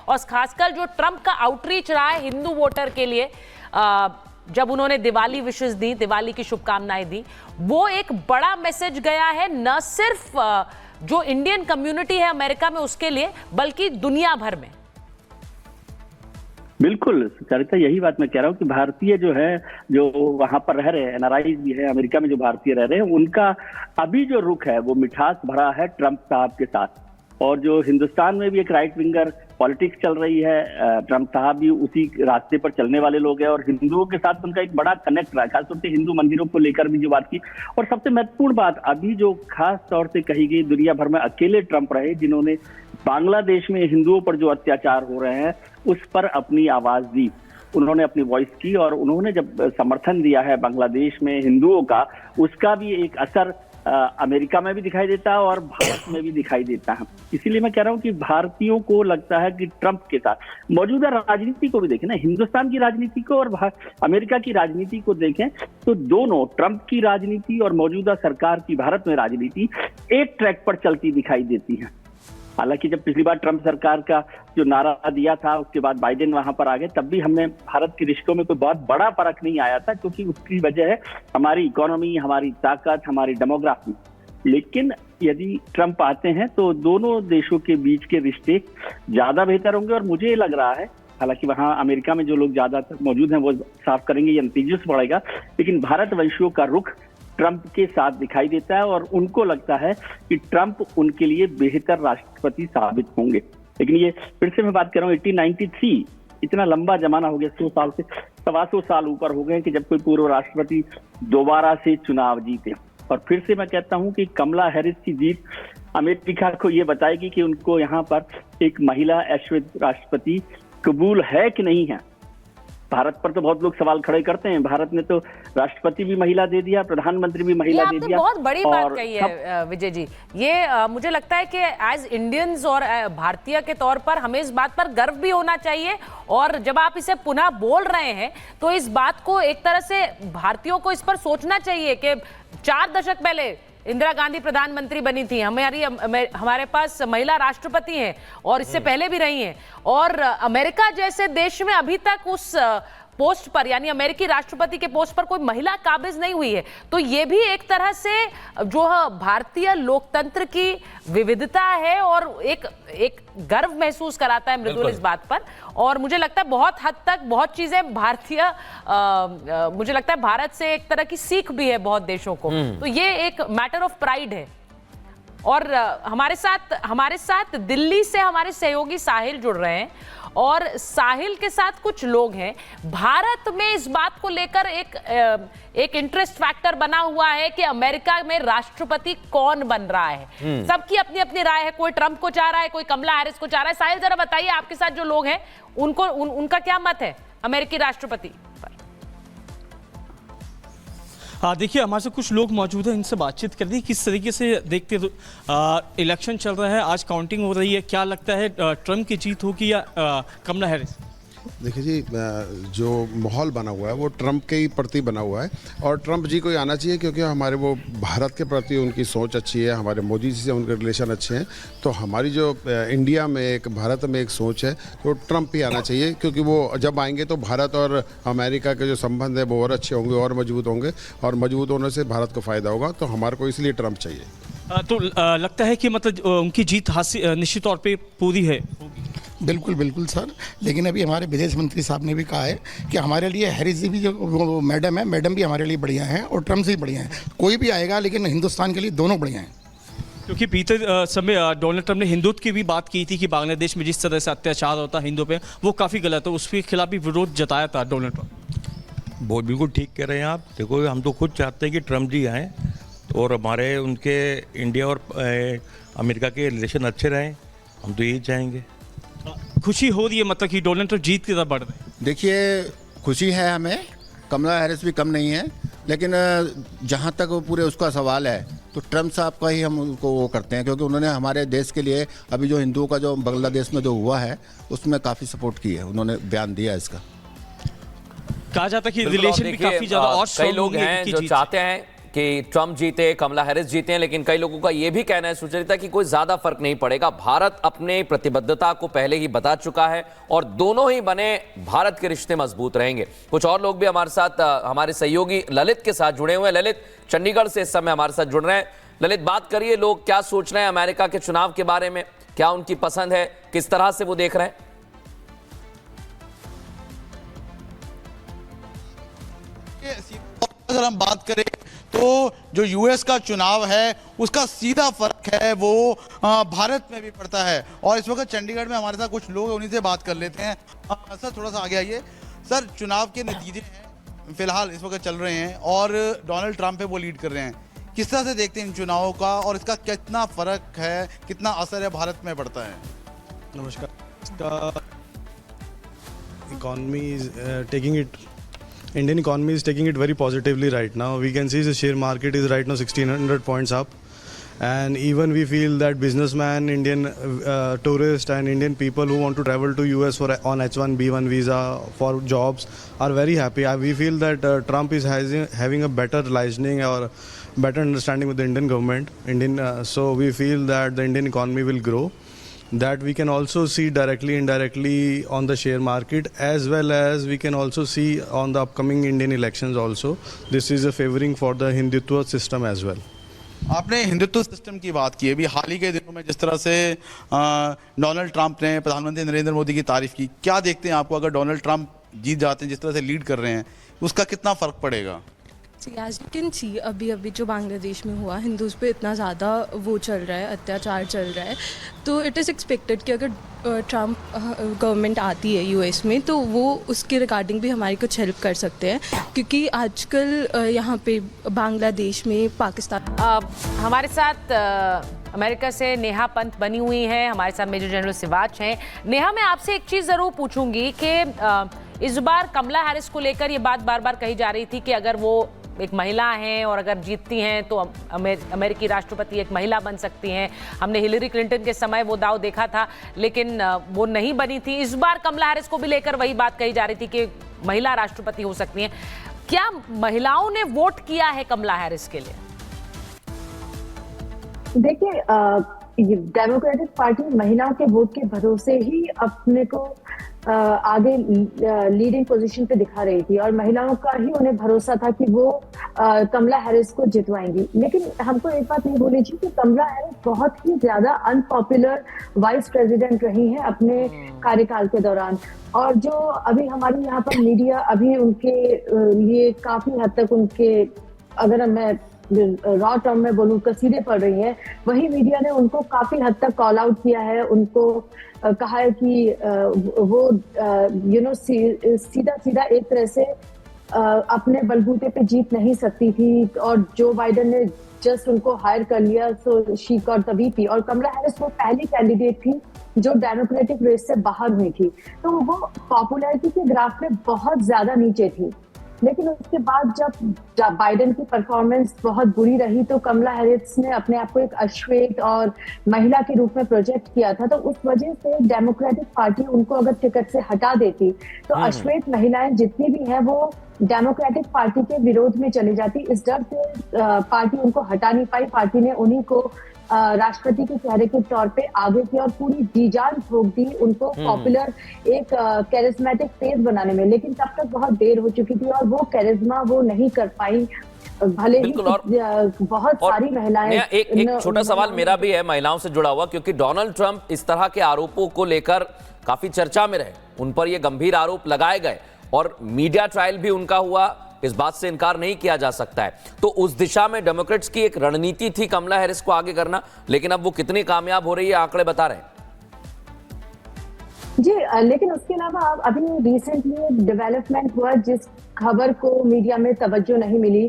और खासकर जो ट्रंप का आउटरीच रहा है हिंदू वोटर के लिए, जब उन्होंने दिवाली विशेस दी, दिवाली की शुभकामनाएं दी, वो एक बड़ा मैसेज गया है न सिर्फ जो इंडियन कम्युनिटी है अमेरिका में उसके लिए, बल्कि दुनिया भर में। बिल्कुल सरिता, यही बात मैं कह रहा हूँ कि भारतीय जो है, जो वहां पर रह रहे हैं, एनआरआई भी है अमेरिका में जो भारतीय रह रहे हैं, उनका अभी जो रुख है वो मिठास भरा है ट्रंप साहब के साथ। और जो हिंदुस्तान में भी एक राइट विंगर पॉलिटिक्स चल रही है, ट्रंप साहब भी उसी रास्ते पर चलने वाले लोग हैं और हिंदुओं के साथ उनका एक बड़ा कनेक्ट रहा है, खासतौर से हिंदू मंदिरों को लेकर भी जो बात की। और सबसे महत्वपूर्ण बात अभी जो खास तौर से कही गई, दुनिया भर में अकेले ट्रंप रहे जिन्होंने बांग्लादेश में हिंदुओं पर जो अत्याचार हो रहे हैं उस पर अपनी आवाज दी, उन्होंने अपनी वॉइस की और उन्होंने जब समर्थन दिया है बांग्लादेश में हिंदुओं का, उसका भी एक असर अमेरिका में भी दिखाई देता है और भारत में भी दिखाई देता है। इसीलिए मैं कह रहा हूं कि भारतीयों को लगता है कि ट्रंप के साथ मौजूदा राजनीति को भी देखें ना, हिंदुस्तान की राजनीति को और अमेरिका की राजनीति को देखें, तो दोनों, ट्रंप की राजनीति और मौजूदा सरकार की भारत में राजनीति एक ट्रैक पर चलती दिखाई देती है। हालांकि जब पिछली बार ट्रंप सरकार का जो नारा दिया था उसके बाद बाइडेन वहां पर आ गए, तब भी हमने भारत के रिश्तों में कोई बहुत बड़ा फर्क नहीं आया था, क्योंकि उसकी वजह है हमारी इकोनॉमी, हमारी ताकत, हमारी डेमोग्राफी। लेकिन यदि ट्रंप आते हैं तो दोनों देशों के बीच के रिश्ते ज्यादा बेहतर होंगे और मुझे लग रहा है, हालांकि वहां अमेरिका में जो लोग ज्यादातर मौजूद हैं वो साफ करेंगे, ये नतीजे से पड़ेगा, लेकिन भारतवंशियों का रुख ट्रंप के साथ दिखाई देता है और उनको लगता है कि ट्रंप उनके लिए बेहतर राष्ट्रपति साबित होंगे। लेकिन ये फिर से मैं बात कर रहा हूँ 1893, इतना लंबा जमाना हो गया, 100 साल से 125 साल ऊपर हो गए कि जब कोई पूर्व राष्ट्रपति दोबारा से चुनाव जीते। और फिर से मैं कहता हूं कि कमला हैरिस की जीत अमेरिका को ये बताएगी कि उनको यहाँ पर एक महिला अश्वेत राष्ट्रपति कबूल है कि नहीं है। भारत पर तो बहुत लोग सवाल खड़े करते हैं, भारत ने तो राष्ट्रपति भी महिला दे दिया, प्रधानमंत्री भी महिला दे दिया। बहुत बड़ी बात कही है विजय जी, ये मुझे लगता है कि एज इंडियंस और भारतीय के तौर पर हमें इस बात पर गर्व भी होना चाहिए। और जब आप इसे पुनः बोल रहे हैं तो इस बात को एक तरह से भारतीयों को इस पर सोचना चाहिए कि 4 दशक पहले इंदिरा गांधी प्रधानमंत्री बनी थी, हमारे पास महिला राष्ट्रपति हैं और इससे पहले भी रही हैं, और अमेरिका जैसे देश में अभी तक उस पोस्ट पर, यानी अमेरिकी राष्ट्रपति के पोस्ट पर कोई महिला काबिज नहीं हुई है। तो ये भी एक तरह से जो भारतीय लोकतंत्र की विविधता है और एक गर्व महसूस कराता है मृदुल इस बात पर। और मुझे लगता है बहुत हद तक बहुत चीजें भारतीय, मुझे लगता है भारत से एक तरह की सीख भी है बहुत देशों को, तो ये एक मैटर ऑफ प्राइड है। और हमारे साथ दिल्ली से हमारे सहयोगी साहिल जुड़ रहे हैं और साहिल के साथ कुछ लोग हैं। भारत में इस बात को लेकर एक इंटरेस्ट फैक्टर बना हुआ है कि अमेरिका में राष्ट्रपति कौन बन रहा है। सबकी अपनी अपनी राय है, कोई ट्रंप को चाह रहा है, कोई कमला हैरिस को चाह रहा है। साहिल जरा बताइए, आपके साथ जो लोग हैं उनका क्या मत है अमेरिकी राष्ट्रपति पर? देखिए, हमारे साथ कुछ लोग मौजूद हैं, इनसे बातचीत कर दी। किस तरीके से देखते इलेक्शन चल रहा है, आज काउंटिंग हो रही है, क्या लगता है ट्रंप की जीत होगी या कमला हैरिस? देखिए जी, जो माहौल बना हुआ है वो ट्रंप के ही प्रति बना हुआ है और ट्रंप जी को ही आना चाहिए, क्योंकि हमारे वो भारत के प्रति उनकी सोच अच्छी है, हमारे मोदी जी से उनके रिलेशन अच्छे हैं। तो हमारी जो इंडिया में एक, भारत में एक सोच है, तो ट्रंप ही आना चाहिए, क्योंकि वो जब आएंगे तो भारत और अमेरिका के जो संबंध है वो और अच्छे होंगे और मजबूत होंगे, और मजबूत होने से भारत को फ़ायदा होगा। तो हमारे को इसलिए ट्रंप चाहिए। तो लगता है कि मतलब उनकी जीत निश्चित तौर पर पूरी है? बिल्कुल बिल्कुल सर, लेकिन अभी हमारे विदेश मंत्री साहब ने भी कहा है कि हमारे लिए हैरिस जी भी, जो मैडम है, मैडम भी हमारे लिए बढ़िया हैं और ट्रंप से भी बढ़िया हैं। कोई भी आएगा लेकिन हिंदुस्तान के लिए दोनों बढ़िया हैं। क्योंकि बीते समय डोनाल्ड ट्रंप ने हिंदुत्व की भी बात की थी कि बांग्लादेश में जिस तरह से अत्याचार होता है हिंदुओं पे, वो काफ़ी गलत है, उसके खिलाफ भी विरोध जताया था डोनाल्ड ट्रंप। बहुत बिल्कुल ठीक कह रहे हैं आप। देखो, हम तो खुद चाहते हैं कि ट्रंप जी आएँ और हमारे उनके इंडिया और अमेरिका के रिलेशन अच्छे रहें, हम तो यही चाहेंगे। खुशी हो रही है मतलब कि डोनाल्ड ट्रंप जीत की तरफ बढ़ रहे हैं? देखिए, खुशी है हमें, कमला हैरिस भी कम नहीं है, लेकिन जहाँ तक वो पूरे उसका सवाल है तो ट्रंप साहब का ही हम उनको वो करते हैं, क्योंकि उन्होंने हमारे देश के लिए अभी जो हिंदुओं का जो बांग्लादेश में जो हुआ है उसमें काफ़ी सपोर्ट की है, उन्होंने बयान दिया इसका। कहा जाता है कि रिलेशन भी काफ़ी ज़्यादा और कई लोग हैं जो चाहते हैं कि ट्रंप जीते, कमला हैरिस जीते, लेकिन कई लोगों का यह भी कहना है सुचरिता कि कोई ज्यादा फर्क नहीं पड़ेगा। भारत अपने प्रतिबद्धता को पहले ही बता चुका है और दोनों ही बने भारत के रिश्ते मजबूत रहेंगे। कुछ और लोग भी हमारे साथ, हमारे सहयोगी ललित के साथ जुड़े हुए हैं। ललित चंडीगढ़ से इस समय हमारे साथ जुड़ रहे हैं। ललित, बात करिए, लोग क्या सोच रहे हैं अमेरिका के चुनाव के बारे में, क्या उनकी पसंद है, किस तरह से वो देख रहे हैं? अगर हम बात करें तो जो यूएस का चुनाव है उसका सीधा फर्क है वो भारत में भी पड़ता है। और इस वक्त चंडीगढ़ में हमारे साथ कुछ लोग हैं, उन्हीं से बात कर लेते हैं। सर थोड़ा सा आगे आइए। सर, चुनाव के नतीजे हैं फिलहाल इस वक्त चल रहे हैं और डोनाल्ड ट्रंप है वो लीड कर रहे हैं। किस तरह से देखते हैं इन चुनावों का और इसका कितना फर्क है, कितना असर है भारत में पड़ता है? नमस्कार। Economy is taking it Indian economy is taking it very positively right now. We can see the share market is right now 1600 points up, and even we feel that businessmen, Indian tourists and Indian people who want to travel to US for on H1B1 visa for jobs are very happy. We feel that Trump is having a better listening or better understanding with the Indian government. So we feel that the Indian economy will grow. That we can also see directly, indirectly on the share market, as well as we can also see on the upcoming Indian elections also. This is a favoring for the Hindutva system as well. आपने Hindutva system की बात की। अभी हाल ही के दिनों में जिस तरह से डोनाल्ड ट्रंप ने प्रधानमंत्री नरेंद्र मोदी की तारीफ की, क्या देखते हैं आपको अगर डोनाल्ड ट्रंप जीत जाते हैं, जिस तरह से लीड कर रहे हैं, उसका कितना फर्क पड़ेगा? एज यू कैन सी अभी जो बांग्लादेश में हुआ, हिंदूज पे इतना ज़्यादा वो चल रहा है, अत्याचार चल रहा है, तो इट इज़ एक्सपेक्टेड कि अगर ट्रंप गवर्नमेंट आती है यूएस में तो वो उसके रिगार्डिंग भी हमारी कुछ हेल्प कर सकते हैं, क्योंकि आजकल यहाँ पे बांग्लादेश में, पाकिस्तान। हमारे साथ अमेरिका से नेहा पंत बनी हुई हैं, हमारे साथ मेजर जनरल सिवाच हैं। नेहा, मैं आपसे एक चीज़ ज़रूर पूछूंगी कि इस बार कमला हैरिस को लेकर ये बात बार बार कही जा रही थी कि अगर वो एक महिला हैं और अगर जीतती हैं तो अमेरिकी राष्ट्रपति एक महिला बन सकती हैं। हमने हिलरी क्लिंटन के समय वो दाव देखा था, लेकिन वो नहीं बनी थी। इस बार कमला हैरिस को भी लेकर वही बात कही जा रही थी कि महिला राष्ट्रपति हो सकती हैं। क्या महिलाओं ने वोट किया है कमला हैरिस के लिए? देखिए, डेमोक्रेटिक पार्टी महिलाओं के वोट के भरोसे ही अपने को आगे लीडिंग पोजीशन पे दिखा रही थी और महिलाओं का ही उन्हें भरोसा था कि वो कमला हैरिस को जितवाएंगी। लेकिन हमको एक बात नहीं भूलनी चाहिए कि कमला हैरिस बहुत ही ज्यादा अनपॉपुलर वाइस प्रेसिडेंट रही हैं अपने कार्यकाल के दौरान, और जो अभी हमारे यहाँ पर मीडिया अभी उनके लिए काफी हद तक उनके, अगर मैं रॉ टर्म में बोलूं, कसीदे पड़ रही है, वही मीडिया ने उनको काफी हद तक कॉल आउट किया है, उनको कहा है कि वो सीधा सीधा एक तरह से अपने बलबूते पे जीत नहीं सकती थी, और जो बाइडेन ने जस्ट उनको हायर कर लिया, so she got the VP. और कमला हैरिस वो पहली कैंडिडेट थी जो डेमोक्रेटिक रेस से बाहर हुई थी, तो वो पॉपुलैरिटी के ग्राफ में बहुत ज्यादा नीचे थी। लेकिन उसके बाद जब बाइडेन की परफॉर्मेंस बहुत बुरी रही तो कमला हैरिस ने अपने आप को एक अश्वेत और महिला के रूप में प्रोजेक्ट किया था, तो उस वजह से डेमोक्रेटिक पार्टी उनको अगर टिकट से हटा देती तो अश्वेत महिलाएं जितनी भी हैं वो डेमोक्रेटिक पार्टी के विरोध में चली जाती। इस डर से पार्टी उनको हटा नहीं पाई, पार्टी ने उन्हीं को राष्ट्रपति के चेहरे के तौर पे आगे की और पूरी जी-जान झोंक दी उनको पॉपुलर एक कैरिस्मेटिक फेस बनाने में। लेकिन तब तक बहुत देर हो चुकी थी और वो कैरिज्मा वो नहीं कर पाई, भले ही बहुत सारी महिलाएं। एक छोटा सवाल मेरा भी है महिलाओं से जुड़ा हुआ, क्योंकि डोनाल्ड ट्रंप इस तरह के आरोपों को लेकर काफी चर्चा में रहे, उन पर ये गंभीर आरोप लगाए गए और मीडिया ट्रायल भी उनका हुआ, इस बात से इनकार नहीं किया जा सकता है। तो उस दिशा में डेमोक्रेट्स की एक रणनीति थी कमला हैरिस को आगे करना, लेकिन अब वो कितनी कामयाब हो रही है आंकड़े बता रहे हैं। जी, लेकिन उसके अलावा अभी रिसेंटली डेवलपमेंट हुआ जिस खबर को मीडिया में तवज्जो नहीं मिली,